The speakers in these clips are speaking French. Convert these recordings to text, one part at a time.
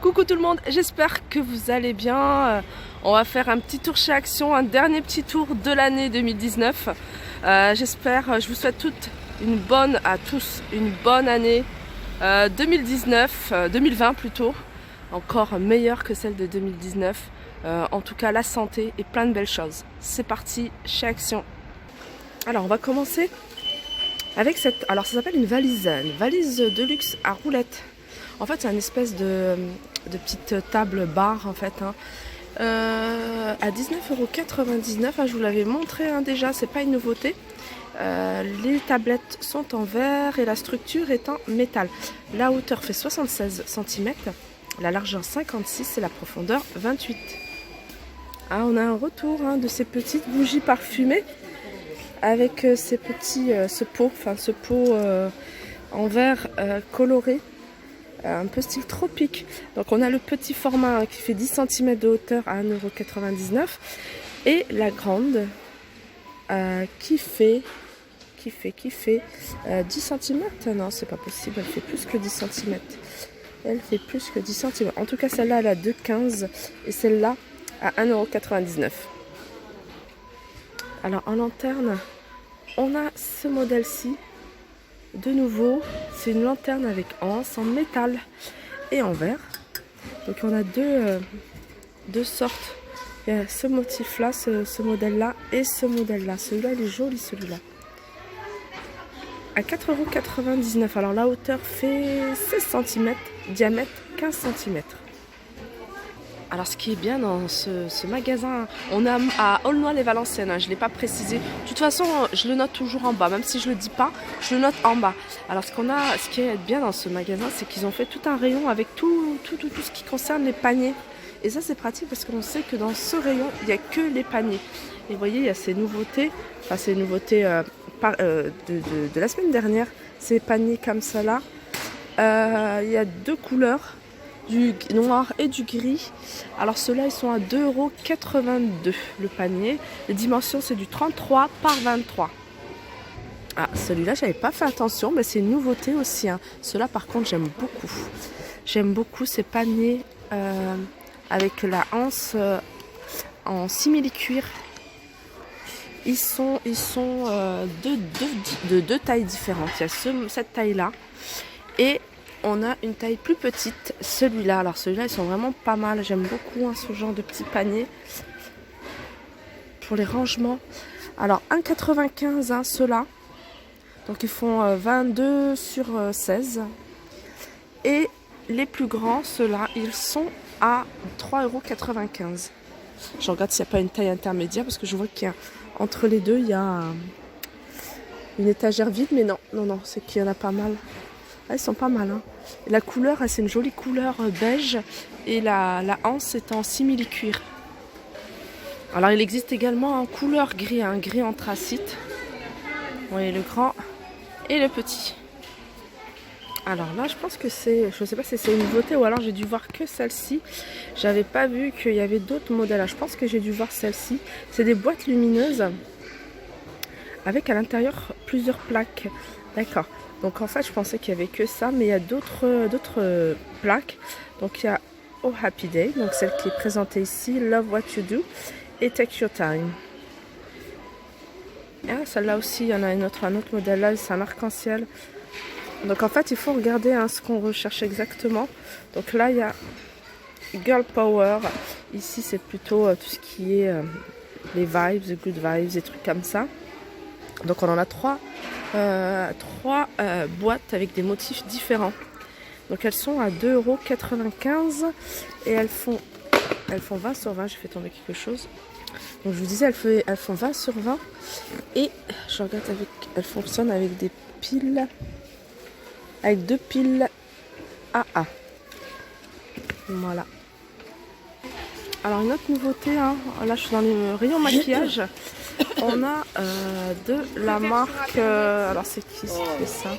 Coucou tout le monde, j'espère que vous allez bien. On va faire un petit tour chez Action, un dernier petit tour de l'année 2019. Je vous souhaite à tous une bonne année 2020 plutôt, encore meilleure que celle de 2019. En tout cas la santé et plein de belles choses. C'est parti chez Action. Alors on va commencer avec cette, alors ça s'appelle une valise de luxe à roulettes. En fait, c'est une espèce de petite table bar en fait. À 19,99 €. Je vous l'avais montré déjà, c'est pas une nouveauté. Les tablettes sont en verre et la structure est en métal. La hauteur fait 76 cm, la largeur 56 et la profondeur 28. On a un retour de ces petites bougies parfumées avec ce pot en verre coloré. Un peu style tropique. Donc on a le petit format qui fait 10 cm de hauteur à 1,99 € et la grande qui fait 10 cm. Non, c'est pas possible, elle fait plus que 10 cm. Elle fait plus que 10 cm. En tout cas, celle-là, elle a 2,15 € et celle-là à 1,99 €. Alors en lanterne, on a ce modèle-ci. De nouveau, c'est une lanterne avec anse en métal et en verre. Donc on a deux sortes. Il y a ce motif-là, ce modèle-là et ce modèle-là. Celui-là, il est joli, celui-là. À 4,99 €. Alors la hauteur fait 16 cm, diamètre 15 cm. Alors ce qui est bien dans ce magasin, on est à Aulnoy-les-Valenciennes, je ne l'ai pas précisé. De toute façon, je le note toujours en bas, même si je ne le dis pas, je le note en bas. Alors ce qui est bien dans ce magasin, c'est qu'ils ont fait tout un rayon avec tout ce qui concerne les paniers. Et ça c'est pratique parce qu'on sait que dans ce rayon, il n'y a que les paniers. Et vous voyez, il y a ces nouveautés, de la semaine dernière, ces paniers comme ça là. Il y a deux couleurs, du noir et du gris. Alors ceux-là ils sont à 2,82 € le panier. Les dimensions c'est du 33 par 23. Celui-là j'avais pas fait attention, mais c'est une nouveauté aussi. Ceux-là par contre j'aime beaucoup. J'aime beaucoup ces paniers avec la anse en simili-cuir. Ils sont de deux tailles différentes. Il y a cette taille-là et on a une taille plus petite, celui-là. Alors celui-là, ils sont vraiment pas mal. J'aime beaucoup ce genre de petits paniers pour les rangements. Alors 1,95 € ceux-là. Donc ils font 22 sur 16. Et les plus grands, ceux-là, ils sont à 3,95 €. Je regarde s'il n'y a pas une taille intermédiaire parce que je vois qu'entre les deux, il y a une étagère vide. Mais non, c'est qu'il y en a pas mal. Ils sont pas mal. La couleur, c'est une jolie couleur beige et la anse est en simili-cuir. Alors il existe également en couleur gris, gris anthracite. Vous voyez le grand et le petit. Alors là, je pense que je sais pas si c'est une nouveauté ou alors j'ai dû voir que celle-ci. J'avais pas vu qu'il y avait d'autres modèles. Je pense que j'ai dû voir celle-ci. C'est des boîtes lumineuses avec à l'intérieur plusieurs plaques. D'accord. Donc en fait je pensais qu'il n'y avait que ça, mais il y a d'autres plaques. Donc il y a Oh Happy Day, donc celle qui est présentée ici, Love What You Do et Take Your Time. Celle-là aussi, il y en a un autre modèle là, c'est un arc-en-ciel. Donc en fait il faut regarder ce qu'on recherche exactement. Donc là il y a Girl Power, ici c'est plutôt tout ce qui est les vibes, the good vibes, des trucs comme ça. Donc on en a trois boîtes avec des motifs différents. Donc elles sont à 2,95 € et elles font 20 sur 20. J'ai fait tomber quelque chose. Donc je vous disais, elles font 20 sur 20 et je regarde elles fonctionnent avec des piles, avec 2 piles AA. Voilà. Alors une autre nouveauté, là je suis dans le rayon maquillage. On a de la marque, alors c'est qui fait ça?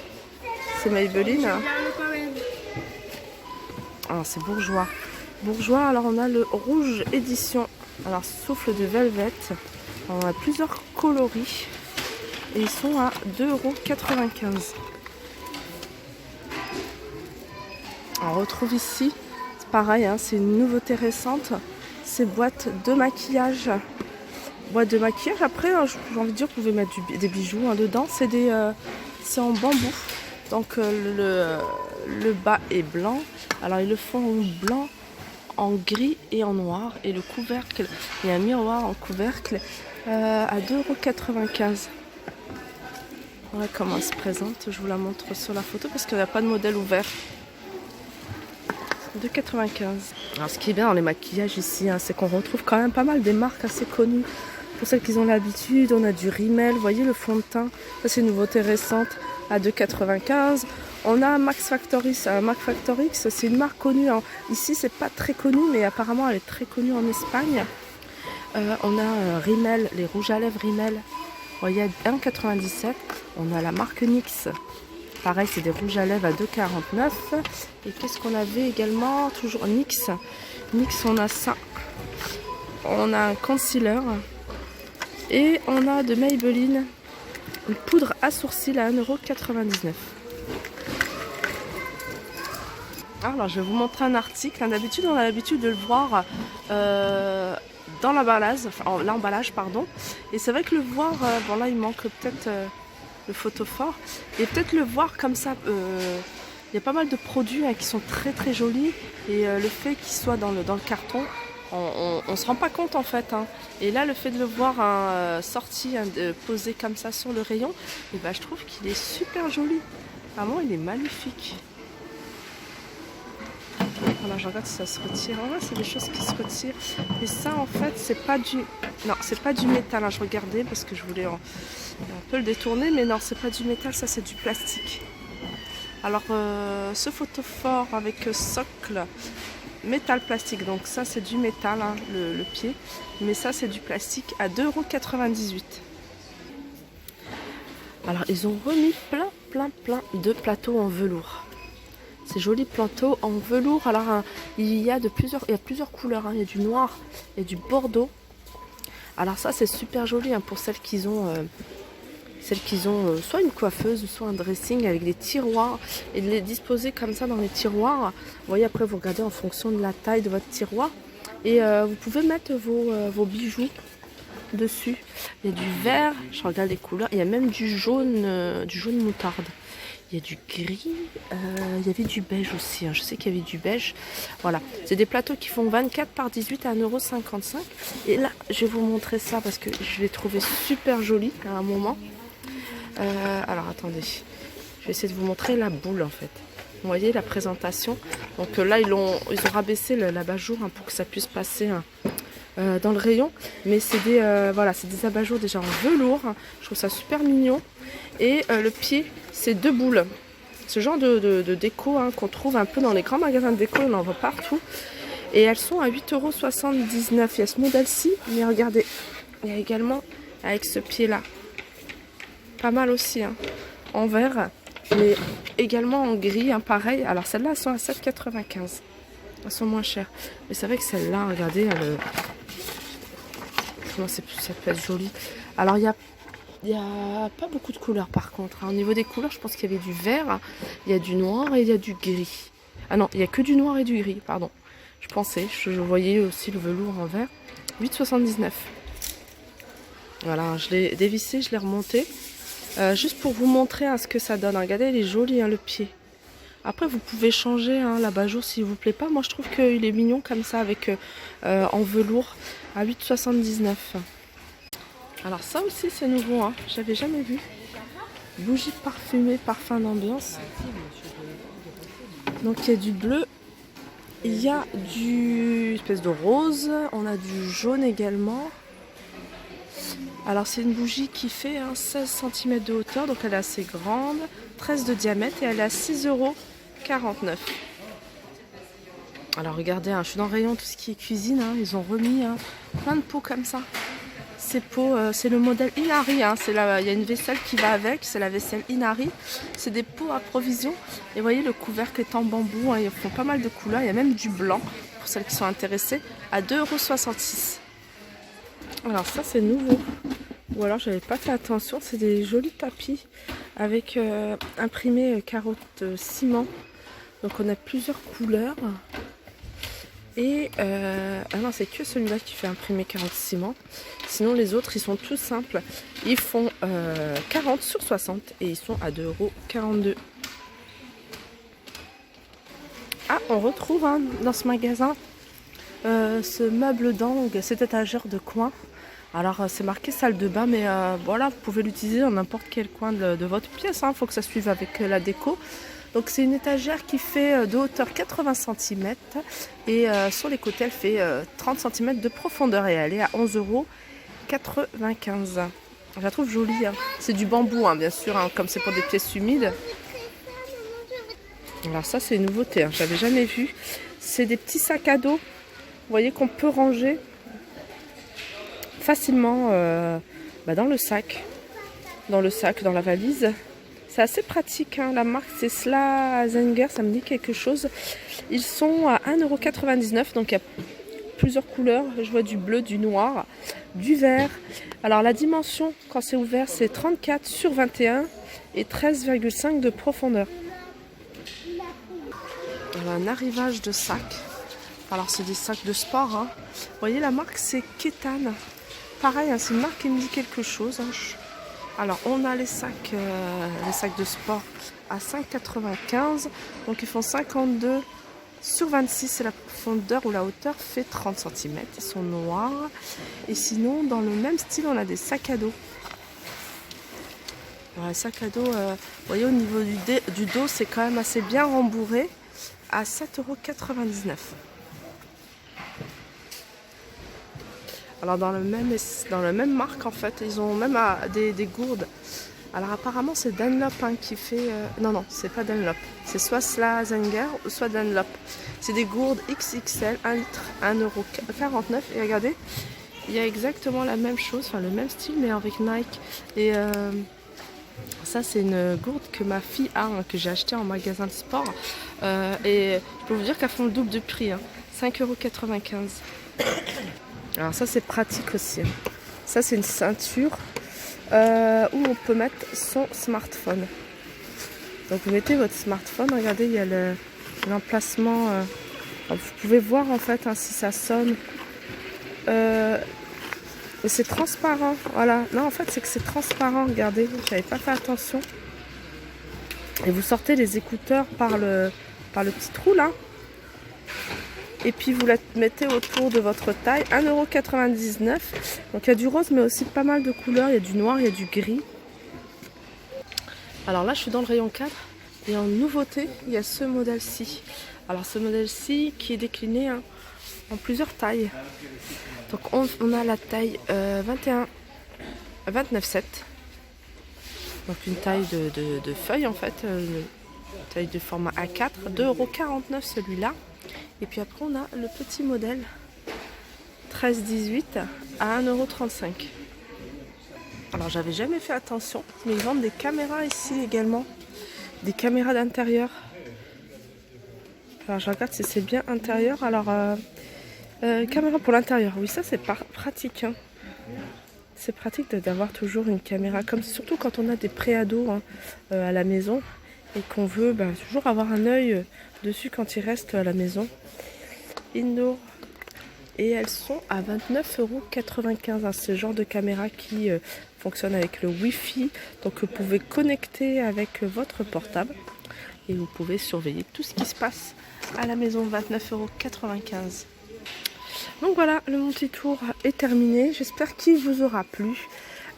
C'est Maybelline. Alors c'est Bourjois. Alors on a le rouge édition. Alors souffle de velvet. On a plusieurs coloris. Et ils sont à 2,95 €. On retrouve ici pareil, hein, c'est une nouveauté récente. Ces boîtes de maquillage. Boîte de maquillage, après, j'ai envie de dire, vous pouvez mettre des bijoux hein, dedans. C'est en bambou. Donc le bas est blanc. Alors ils le font en blanc, en gris et en noir. Et le couvercle, il y a un miroir en couvercle à 2,95 €. Voilà comment elle se présente. Je vous la montre sur la photo parce qu'il n'y a pas de modèle ouvert. 2,95 €. Alors ce qui est bien dans les maquillages ici, hein, c'est qu'on retrouve quand même pas mal des marques assez connues. Pour celles qui ont l'habitude, on a du Rimmel, vous voyez le fond de teint, ça c'est une nouveauté récente à 2,95 €. On a Max Factory, Max Factory, c'est une marque connue. Hein. Ici c'est pas très connu, mais apparemment elle est très connue en Espagne. On a Rimmel, les rouges à lèvres Rimmel, vous voyez à 1,97 €. On a la marque NYX, pareil c'est des rouges à lèvres à 2,49 €. Et qu'est-ce qu'on avait également? Toujours NYX. NYX on a ça. On a un concealer. Et on a de Maybelline une poudre à sourcils à 1,99 €. Alors je vais vous montrer un article. D'habitude on a l'habitude de le voir dans l'emballage, pardon. Et c'est vrai que le voir, bon là il manque peut-être le photophore. Et peut-être le voir comme ça, il y a pas mal de produits hein, qui sont très très jolis. Et le fait qu'il soit dans le carton, on se rend pas compte en fait. Hein. Et là le fait de le voir sorti, hein, posé comme ça sur le rayon, et ben, je trouve qu'il est super joli. Vraiment il est magnifique. Voilà, je regarde si ça se retire. Ah ouais, c'est des choses qui se retirent. Et ça en fait c'est pas du. Non, c'est pas du métal. Hein. Je regardais parce que je voulais un peu le détourner, mais non, c'est pas du métal, ça c'est du plastique. Alors ce photophore avec socle. Métal plastique, donc ça c'est du métal hein, le pied, mais ça c'est du plastique à 2,98 €. Alors ils ont remis plein de plateaux en velours. Ces jolis plateaux en velours. Alors il y a plusieurs couleurs, hein. Il y a du noir et du bordeaux. Alors ça c'est super joli hein, pour celles qui ont soit une coiffeuse, soit un dressing avec des tiroirs et de les disposer comme ça dans les tiroirs. Vous voyez, après vous regardez en fonction de la taille de votre tiroir et vous pouvez mettre vos bijoux dessus. Il y a du vert, je regarde les couleurs, il y a même du jaune moutarde. Il y a du gris, il y avait du beige aussi, hein. Je sais qu'il y avait du beige. Voilà, c'est des plateaux qui font 24 par 18 à 1,55 €. Et là, je vais vous montrer ça parce que je l'ai trouvé super joli à un moment. Alors attendez, je vais essayer de vous montrer la boule en fait. Vous voyez la présentation. Donc là ils ont rabaissé l'abat-jour hein, pour que ça puisse passer hein, dans le rayon. Mais c'est des abat-jours déjà en velours. Hein. Je trouve ça super mignon. Et le pied, c'est 2 boules. Ce genre de déco hein, qu'on trouve un peu dans les grands magasins de déco, on en voit partout. Et elles sont à 8,79 €. Il y a ce modèle-ci, mais regardez, il y a également avec ce pied-là. Pas mal aussi, hein, en vert, mais également en gris, hein, pareil. Alors celles-là, elles sont à 7,95 €. Elles sont moins chères. Mais c'est vrai que celle-là, regardez, comment ça peut être joli. Alors il y a pas beaucoup de couleurs par contre. Hein. Au niveau des couleurs, je pense qu'il y avait du vert, il y a du noir et il y a du gris. Ah non, il n'y a que du noir et du gris, pardon. Je pensais, je voyais aussi le velours en vert. 8,79 €. Voilà, je l'ai dévissé, je l'ai remonté. Juste pour vous montrer hein, ce que ça donne. Regardez, il est joli hein, le pied. Après, vous pouvez changer hein, l'abat-jour s'il vous plaît pas. Moi, je trouve qu'il est mignon comme ça avec en velours à 8,79 €. Alors ça aussi, c'est nouveau. Hein. J'avais jamais vu. Bougie parfumée, parfum d'ambiance. Donc il y a du bleu. Il y a du espèce de rose. On a du jaune également. Alors c'est une bougie qui fait hein, 16 cm de hauteur, donc elle est assez grande, 13 de diamètre et elle est à 6,49 €. Alors regardez, hein, je suis dans le rayon tout ce qui est cuisine, hein, ils ont remis hein, plein de pots comme ça. Ces pots, c'est le modèle Inari, hein, il y a une vaisselle qui va avec, c'est la vaisselle Inari. C'est des pots à provision et vous voyez le couvercle est en bambou, hein, ils font pas mal de couleurs, il y a même du blanc pour celles qui sont intéressées, à 2,66 €. Alors ça c'est nouveau, ou alors j'avais pas fait attention, c'est des jolis tapis avec imprimé carotte ciment. Donc on a plusieurs couleurs. Et ah non, c'est que celui-là qui fait imprimer 40 ciment. Sinon les autres ils sont tout simples. Ils font 40 sur 60 et ils sont à 2,42 €. Ah, on retrouve hein, dans ce magasin ce meuble d'angle, cette étagère de coin. Alors c'est marqué salle de bain, mais voilà, vous pouvez l'utiliser dans n'importe quel coin de votre pièce. Il faut que ça suive avec la déco. Donc c'est une étagère qui fait de hauteur 80 cm et sur les côtés elle fait 30 cm de profondeur et elle est à 11,95 €. Je la trouve jolie. Hein. C'est du bambou hein, bien sûr, hein, comme c'est pour des pièces humides. Alors ça c'est une nouveauté, hein, j'avais jamais vu. C'est des petits sacs à dos, vous voyez qu'on peut ranger facilement dans le sac, dans la valise. C'est assez pratique, hein. La marque c'est Slazenger, ça me dit quelque chose. Ils sont à 1,99 €, donc il y a plusieurs couleurs. Je vois du bleu, du noir, du vert. Alors la dimension quand c'est ouvert c'est 34 sur 21 et 13,5 de profondeur. Alors, un arrivage de sacs. Alors c'est des sacs de sport. Hein. Vous voyez la marque c'est Ketan. Pareil, hein, c'est une marque qui me dit quelque chose. Hein. Alors on a les sacs de sport à 5,95 €. Donc ils font 52 sur 26 et la profondeur ou la hauteur fait 30 cm. Ils sont noirs. Et sinon dans le même style on a des sacs à dos. Alors, les sacs à dos, vous voyez au niveau du dos c'est quand même assez bien rembourré à 7,99 €. Alors dans le même marque en fait, ils ont même des gourdes. Alors apparemment c'est Dunlop hein, qui fait... Non, c'est pas Dunlop. C'est soit Slazenger ou soit Dunlop. C'est des gourdes XXL, 1 litre, 1,49 €. Et regardez, il y a exactement la même chose, enfin le même style mais avec Nike. Et ça c'est une gourde que ma fille a, hein, que j'ai acheté en magasin de sport. Et je peux vous dire qu'elles font le double de prix, hein, 5,95 €. Alors ça c'est pratique aussi. Ça c'est une ceinture où on peut mettre son smartphone. Donc vous mettez votre smartphone, regardez il y a l'emplacement. Vous pouvez voir en fait hein, si ça sonne. Et c'est transparent. Voilà. Non en fait c'est que c'est transparent. Regardez, j'avais pas fait attention. Et vous sortez les écouteurs par le petit trou là. Et puis vous la mettez autour de votre taille, 1,99 €. Donc il y a du rose mais aussi pas mal de couleurs, il y a du noir, il y a du gris. Alors là je suis dans le rayon 4 et en nouveauté il y a ce modèle-ci. Alors ce modèle-ci qui est décliné hein, en plusieurs tailles. Donc on a la taille 29,7. Donc une taille de feuille en fait, une taille de format A4, 2,49 € celui-là. Et puis après on a le petit modèle 13,18 à 1,35 €. Alors j'avais jamais fait attention, mais ils vendent des caméras ici également. Des caméras d'intérieur. Alors je regarde si c'est bien intérieur. Alors caméra pour l'intérieur, oui ça c'est pratique. Hein. C'est pratique d'avoir toujours une caméra, comme surtout quand on a des pré-ados hein, à la maison. Et qu'on veut toujours avoir un œil dessus quand ils restent à la maison. Indoor. Et elles sont à 29,95 €. Hein, c'est le genre de caméra qui fonctionne avec le Wi-Fi. Donc vous pouvez connecter avec votre portable. Et vous pouvez surveiller tout ce qui se passe à la maison. 29,95 €. Donc voilà, mon petit tour est terminé. J'espère qu'il vous aura plu.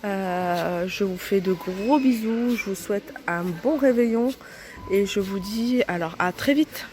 Je vous fais de gros bisous, je vous souhaite un bon réveillon et je vous dis alors à très vite.